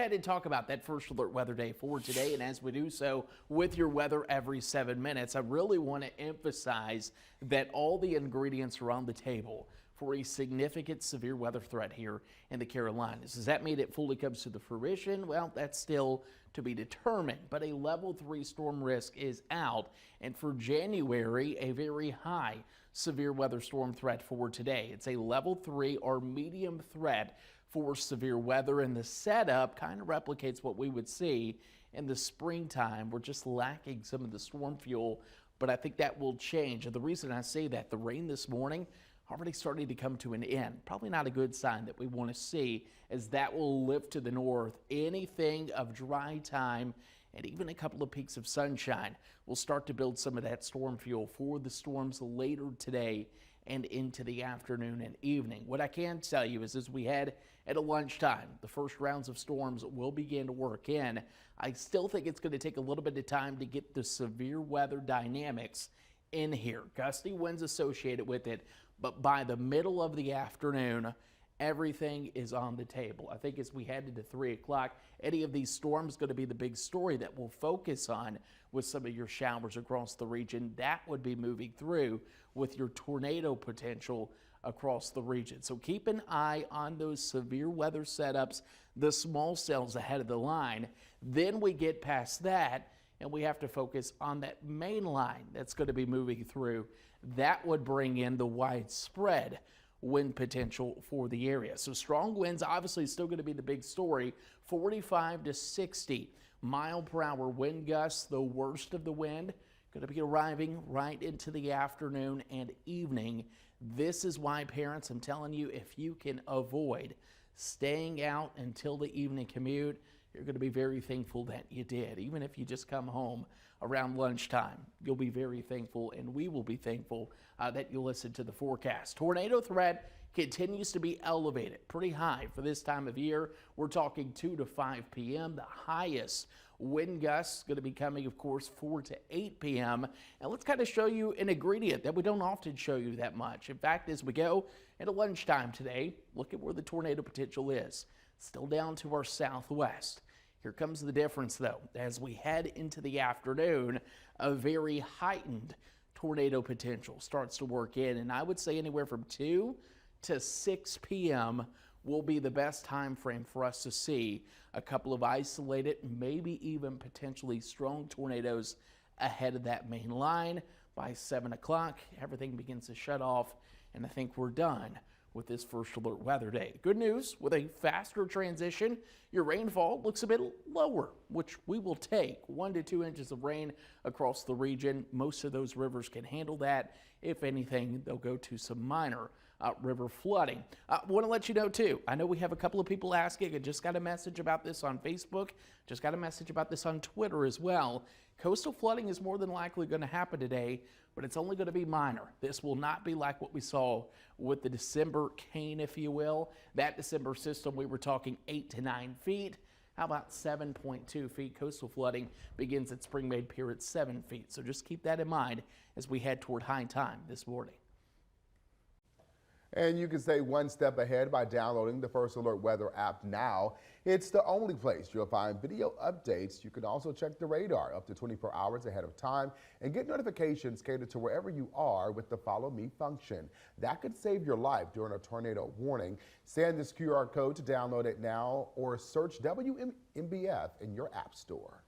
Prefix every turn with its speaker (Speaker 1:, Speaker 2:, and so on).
Speaker 1: ahead and talk about that first alert weather day for today. And as we do so with your weather every 7 minutes, I really want to emphasize that all the ingredients are on the table for a significant severe weather threat here in the Carolinas. Does that mean it fully comes to the fruition? Well, that's still to be determined, but a level 3 storm risk is out. And for January, a very high severe weather storm threat for today. It's a level 3 or medium threat for severe weather, and the setup kind of replicates what we would see in the springtime. We're just lacking some of the storm fuel, but I think that will change. And the reason I say that, the rain this morning already starting to come to an end. Probably not a good sign that we want to see, as that will lift to the north. Anything of dry time and even a couple of peaks of sunshine will start to build some of that storm fuel for the storms later today and into the afternoon and evening. What I can tell you is, as we head at a lunchtime, the first rounds of storms will begin to work in. I still think it's going to take a little bit of time to get the severe weather dynamics in here. Gusty winds associated with it, but by the middle of the afternoon, everything is on the table. I think as we head into 3 o'clock, any of these storms going to be the big story that we'll focus on with some of your showers across the region. That would be moving through with your tornado potential across the region. So keep an eye on those severe weather setups, the small cells ahead of the line. Then we get past that, and we have to focus on that main line that's going to be moving through. That would bring in the widespread wind potential for the area. So strong winds obviously still going to be the big story. 45 to 60 mile per hour wind gusts, the worst of the wind, going to be arriving right into the afternoon and evening. This is why, parents, I'm telling you, if you can avoid staying out until the evening commute, you're going to be very thankful that you did. Even if you just come home around lunchtime, you'll be very thankful, and we will be thankful that you listen to the forecast. Tornado threat continues to be elevated, pretty high for this time of year. We're talking 2 to 5 p.m. The highest wind gusts going to be coming, of course, 4 to 8 p.m. And let's kind of show you an ingredient that we don't often show you that much. In fact, as we go into lunchtime today, look at where the tornado potential is. Still down to our southwest. Here comes the difference, though. As we head into the afternoon, a very heightened tornado potential starts to work in, and I would say anywhere from 2 to 6 p.m. will be the best time frame for us to see a couple of isolated, maybe even potentially strong tornadoes ahead of that main line. By 7 o'clock, everything begins to shut off, and I think we're done with this first alert weather day. Good news, with a faster transition, your rainfall looks a bit lower, which we will take. 1 to 2 inches of rain across the region. Most of those rivers can handle that. If anything, they'll go to some minor river flooding. Want to let you know too, I know we have a couple of people asking. I just got a message about this on Facebook, just got a message about this on Twitter as well. Coastal flooding is more than likely going to happen today, but it's only going to be minor. This will not be like what we saw with the December cane, if you will. That December system, we were talking 8 to 9 feet. How about 7.2 feet? Coastal flooding begins at Spring-Made Pier at 7 feet. So just keep that in mind as we head toward high time this morning.
Speaker 2: And you can stay one step ahead by downloading the First Alert Weather app now. It's the only place you'll find video updates. You can also check the radar up to 24 hours ahead of time and get notifications catered to wherever you are with the Follow Me function. That could save your life during a tornado warning. Scan this QR code to download it now or search WMBF in your app store.